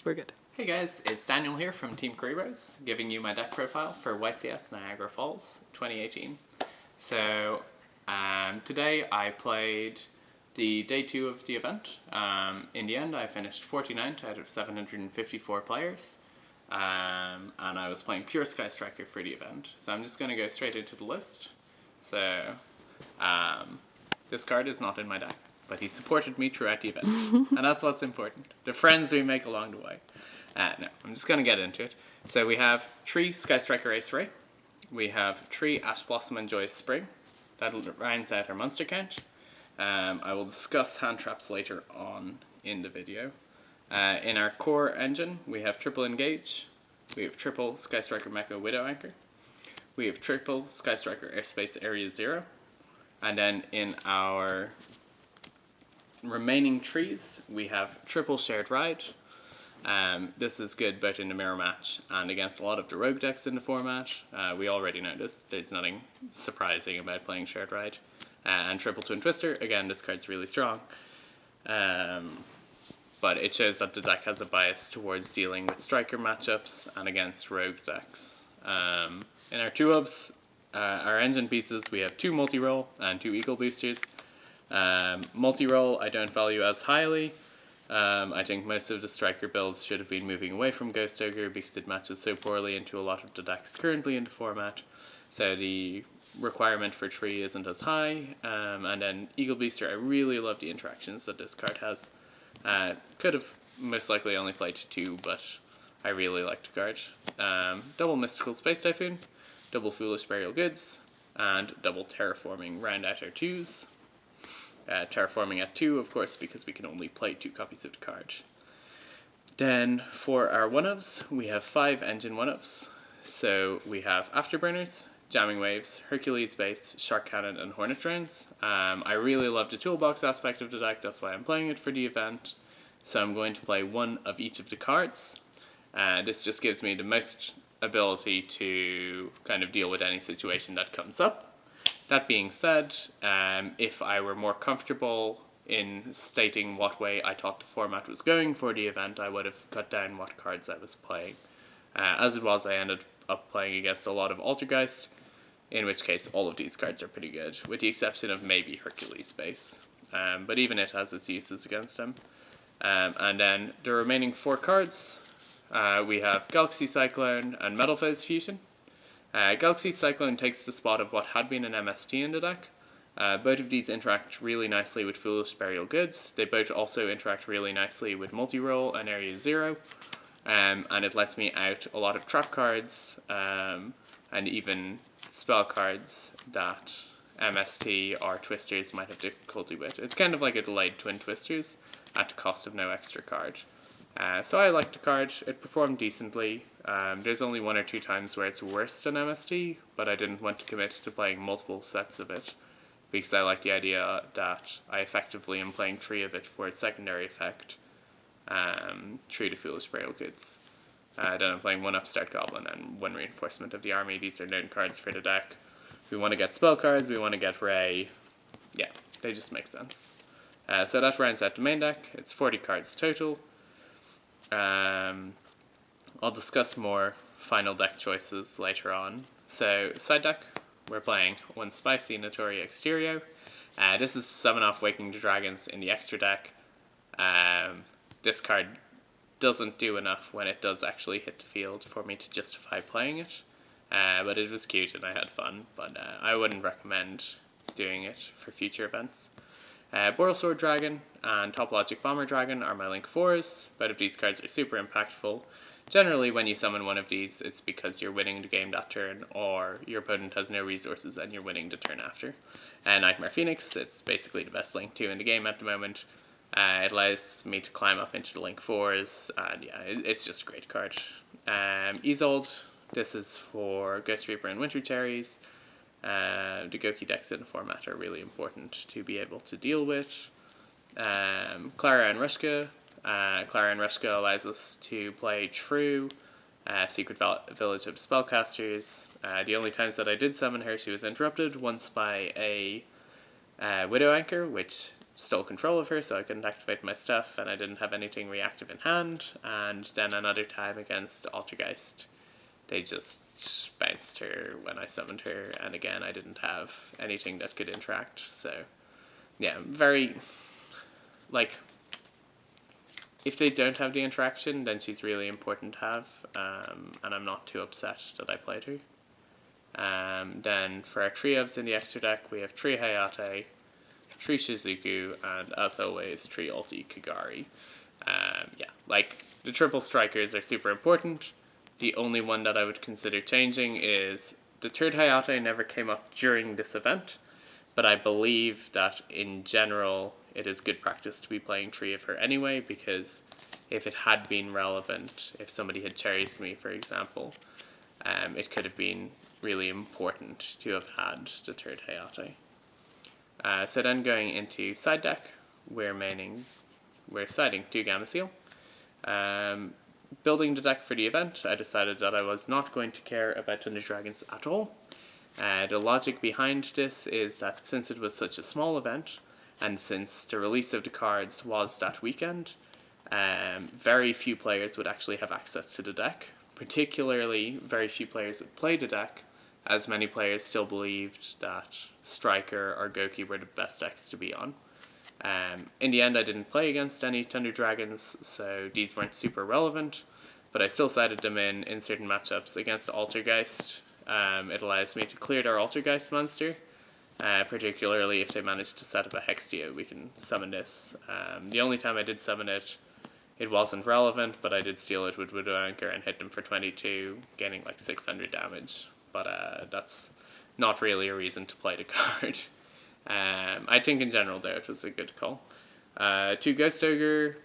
We're good. Hey guys, it's Daniel here from Team Kuribrohs, giving you my deck profile for YCS Niagara Falls 2018. So today I played the day 2 of the event. In the end I finished 49th out of 754 players, and I was playing pure Sky Striker for the event. So I'm just going to go straight into the list. So this card is not in my deck, but he supported me throughout the event, and that's what's important. The friends we make along the way. No, I'm just going to get into it. So we have 3 Sky Striker Ace Ray. We have 3 Ash Blossom and Joyous Spring. That rounds out our monster count. I will discuss hand traps later on in the video. In our core engine, we have triple Engage. We have triple Sky Striker Mecha Widow Anchor. We have triple Sky Striker Airspace Area 0. And then in our remaining trees, we have triple Shared Ride. This is good both in the mirror match and against a lot of the rogue decks in the format. We already know this. There's nothing surprising about playing Shared Ride. And triple Twin Twister, again, this card's really strong. But it shows that the deck has a bias towards dealing with striker matchups and against rogue decks. In our 2-ofs, our engine pieces, we have 2 multi-roll and 2 eagle boosters. Multi-roll I don't value as highly. I think most of the striker builds should have been moving away from Ghost Ogre because it matches so poorly into a lot of the decks currently in the format. So the requirement for 3 isn't as high. And then Eagle Booster, I really love the interactions that this card has. Could have most likely only played 2, but I really like the card. Double Mystical Space Typhoon, double Foolish Burial Goods, and double Terraforming round out our 2s. Terraforming at 2, of course, because we can only play 2 copies of the card. Then for our 1-ofs, we have 5 engine 1-ofs. So we have Afterburners, Jamming Waves, Hercules Base, Shark Cannon, and Hornet Drones. I really love the toolbox aspect of the deck, that's why I'm playing it for the event. So I'm going to play 1 of each of the cards. This just gives me the most ability to kind of deal with any situation that comes up. That being said, if I were more comfortable in stating what way I thought the format was going for the event, I would have cut down what cards I was playing. As it was, I ended up playing against a lot of Altergeist, in which case all of these cards are pretty good, with the exception of maybe Hercules Base. But even it has its uses against him. And then the remaining 4 cards, we have Galaxy Cyclone and Metal Foes Fusion. Galaxy Cyclone takes the spot of what had been an MST in the deck. Both of these interact really nicely with Foolish Burial Goods. They both also interact really nicely with Multi-Roll and Area 0. And it lets me out a lot of trap cards, and even spell cards that MST or Twisters might have difficulty with. It's kind of like a delayed Twin Twisters at the cost of no extra card. So I like the card. It performed decently. There's only 1 or 2 times where it's worse than MST, but I didn't want to commit to playing multiple sets of it because I like the idea that I effectively am playing 3 of it for its secondary effect, 3 to Foolish Burial Goods. Then I'm playing 1 Upstart Goblin and 1 Reinforcement of the Army. These are known cards for the deck. We want to get spell cards, we want to get Ray. Yeah, they just make sense. So that rounds out the main deck. It's 40 cards total. I'll discuss more final deck choices later on. So, side deck, we're playing 1 Spicy Notori Exterio. This is 7-off Waking the Dragons in the extra deck. This card doesn't do enough when it does actually hit the field for me to justify playing it. But it was cute and I had fun, but I wouldn't recommend doing it for future events. Borrelsword Dragon and Top Logic Bomber Dragon are my link 4s. Both of these cards are super impactful. Generally, when you summon one of these, it's because you're winning the game that turn, or your opponent has no resources and you're winning the turn after. Nightmare Phoenix, it's basically the best link 2 in the game at the moment. It allows me to climb up into the link 4s, and yeah, it's just a great card. Isolde, this is for Ghost Reaper and Winter Cherries. The Goki decks in the format are really important to be able to deal with. Clara and Rushka. Clara and Rushka allows us to play True, Secret Village of Spellcasters. The only times that I did summon her, she was interrupted, once by a Widow Anchor, which stole control of her, so I couldn't activate my stuff, and I didn't have anything reactive in hand. And then another time against Altergeist, they just bounced her when I summoned her, and again I didn't have anything that could interact. So yeah, very, like, if they don't have the interaction, then she's really important to have, and I'm not too upset that I played her. Then for our trios in the extra deck, we have 3 Hayate, 3 Shizuku, and as always, 3 Ulti Kagari. Yeah, like, the triple strikers are super important. The only one that I would consider changing is the 3rd Hayate never came up during this event, but I believe that in general it is good practice to be playing 3 of her anyway, because if it had been relevant, if somebody had cherries me, for example, it could have been really important to have had the 3rd Hayate. So then going into side deck, we're siding 2 Gamma Seal. Building the deck for the event, I decided that I was not going to care about Thunder Dragons at all. The logic behind this is that since it was such a small event, and since the release of the cards was that weekend, very few players would actually have access to the deck. Particularly, very few players would play the deck, as many players still believed that Striker or Goki were the best decks to be on. In the end, I didn't play against any Thunder Dragons, so these weren't super relevant, but I still sided them in certain matchups against Altergeist. It allows me to clear their Altergeist monster, particularly if they manage to set up a Hextia, we can summon this. The only time I did summon it, it wasn't relevant, but I did steal it with Widow Anchor and hit them for 22, gaining like 600 damage, but that's not really a reason to play the card. I think in general, though, it was a good call. 2 Ghost Ogre,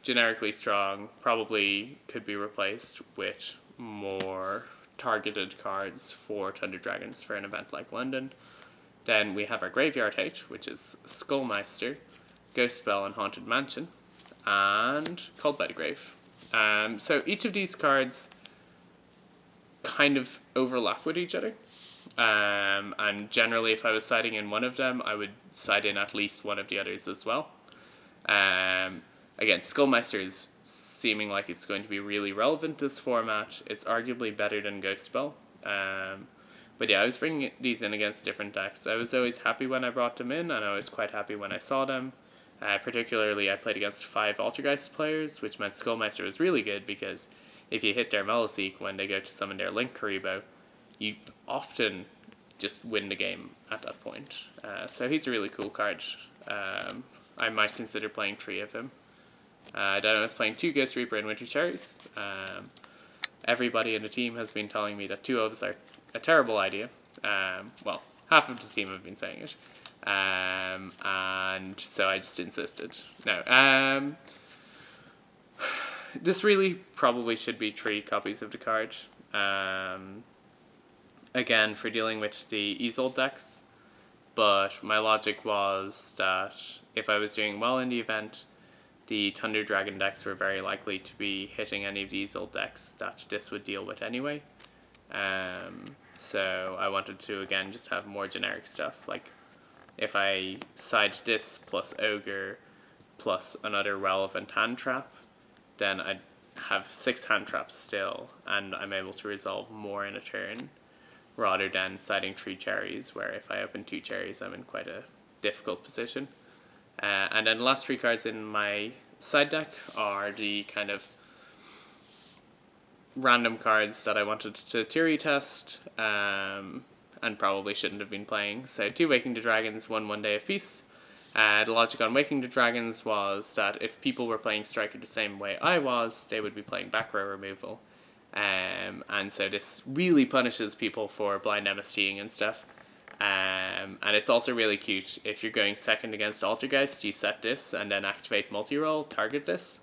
generically strong, probably could be replaced with more targeted cards for Thunder Dragons for an event like London. Then we have our Graveyard Hate, which is Skullmeister, Ghost Spell, and Haunted Mansion, and Called by the Grave. So each of these cards kind of overlap with each other. And generally, if I was siding in one of them, I would side in at least one of the others as well. Again, Skullmeister is seeming like it's going to be really relevant this format. It's arguably better than Ghost Spell. But yeah, I was bringing these in against different decks. I was always happy when I brought them in, and I was quite happy when I saw them. Particularly, I played against 5 Altergeist players, which meant Skullmeister was really good, because if you hit their Meloseek when they go to summon their Link Kuriboh, you often just win the game at that point. So he's a really cool card. I might consider playing 3 of him. Then I was playing 2 Ghost Reaper and Winter Cherries. Everybody in the team has been telling me that 2 Oves are a terrible idea. Well, half of the team have been saying it. And so I just insisted. No. This really probably should be 3 copies of the card. Again, for dealing with the Isolde decks. But my logic was that if I was doing well in the event, the Thunder Dragon decks were very likely to be hitting any of the Isolde decks that this would deal with anyway. So I wanted to, again, just have more generic stuff. Like, if I side this plus Ogre plus another relevant hand trap, then I'd have 6 hand traps still, and I'm able to resolve more in a turn, rather than siding 3 cherries, where if I open 2 cherries, I'm in quite a difficult position. And then the last 3 cards in my side deck are the kind of random cards that I wanted to theory test, and probably shouldn't have been playing. So 2 Waking the Dragons, 1 Day of Peace. The logic on Waking the Dragons was that if people were playing Striker the same way I was, they would be playing back row removal. And so this really punishes people for blind MSTing and stuff. And it's also really cute. If you're going second against Altergeist, you set this and then activate multi-roll, target this.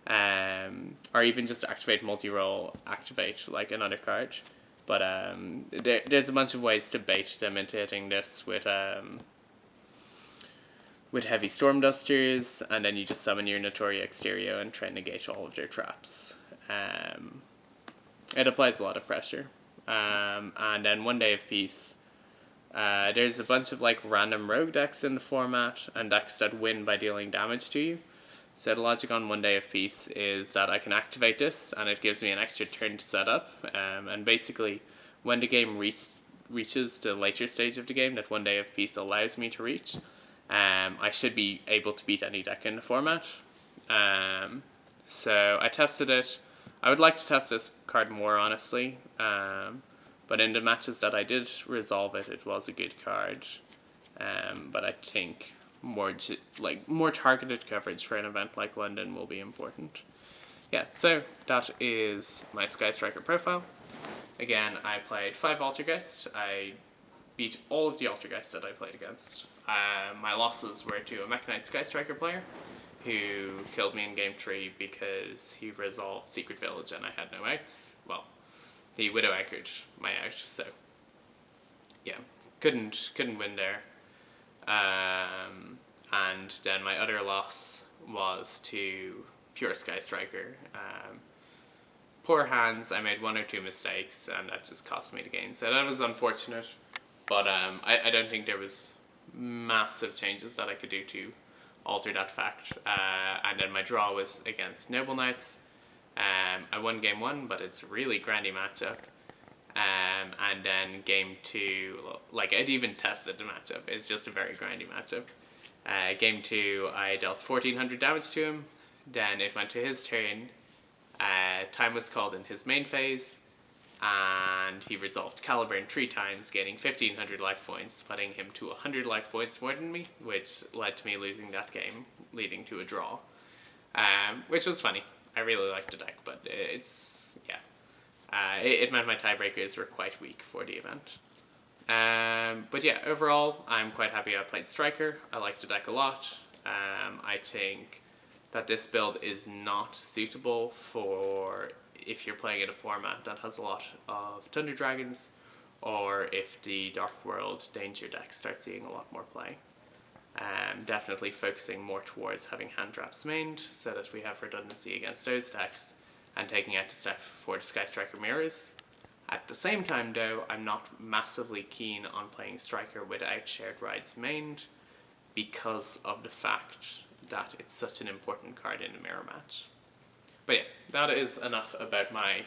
Or even just activate multi-roll, activate like another card. But there's a bunch of ways to bait them into hitting this with Heavy Storm Dusters, and then you just summon your Notoria Exterio and try and negate all of their traps. It applies a lot of pressure. And then 1 Day of Peace There's a bunch of like random rogue decks in the format, and decks that win by dealing damage to you. So the logic on 1 Day of Peace is that I can activate this, and it gives me an extra turn to set up. And basically, when the game reaches the later stage of the game that 1 Day of Peace allows me to reach, I should be able to beat any deck in the format. So I tested it. I would like to test this card more, honestly. But in the matches that I did resolve it, it was a good card. But I think more targeted coverage for an event like London will be important. Yeah, so that is my Sky Striker profile. Again, I played 5 Altergeist. I beat all of the Altergeists that I played against. My losses were to a Mech Knight Sky Striker player who killed me in game 3 because he resolved Secret Village and I had no outs. Well, he Widow anchored my out, so yeah, couldn't win there. And then my other loss was to Pure Sky Striker. Poor hands, I made 1 or 2 mistakes, and that just cost me the game. So that was unfortunate, but I don't think there was massive changes that I could do to alter that fact. And then my draw was against Noble Knights. I won game 1, but it's a really grindy matchup. And then game 2, like I'd even tested the matchup, it's just a very grindy matchup. Game 2, I dealt 1400 damage to him, then it went to his turn, time was called in his main phase, and he resolved Caliburn 3 times, gaining 1500 life points, putting him to 100 life points more than me, which led to me losing that game, leading to a draw. Which was funny. I really liked the deck, but it's, yeah. It meant my tiebreakers were quite weak for the event. But yeah, overall, I'm quite happy I played Striker. I like the deck a lot. I think that this build is not suitable for if you're playing in a format that has a lot of Thunder Dragons, or if the Dark World Danger deck starts seeing a lot more play. Definitely focusing more towards having hand traps mained, so that we have redundancy against those decks, and taking out the step for the Sky Striker mirrors. At the same time though, I'm not massively keen on playing Striker without Shared Rides mained, because of the fact that it's such an important card in a mirror match. But yeah, that is enough about my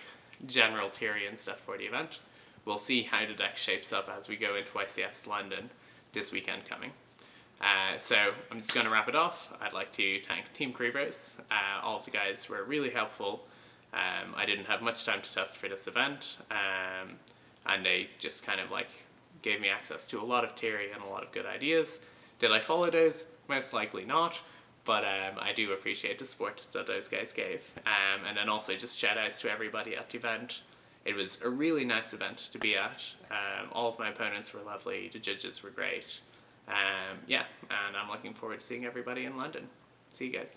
general theory and stuff for the event. We'll see how the deck shapes up as we go into YCS London this weekend coming. So I'm just going to wrap it off. I'd like to thank Team Kuribrohs. All of the guys were really helpful. I didn't have much time to test for this event, and they just kind of like gave me access to a lot of theory and a lot of good ideas. Did I follow those? Most likely not, but I do appreciate the support that those guys gave. And then also just shout outs to everybody at the event. It was a really nice event to be at. All of my opponents were lovely, the judges were great. Yeah, and I'm looking forward to seeing everybody in London. See you guys.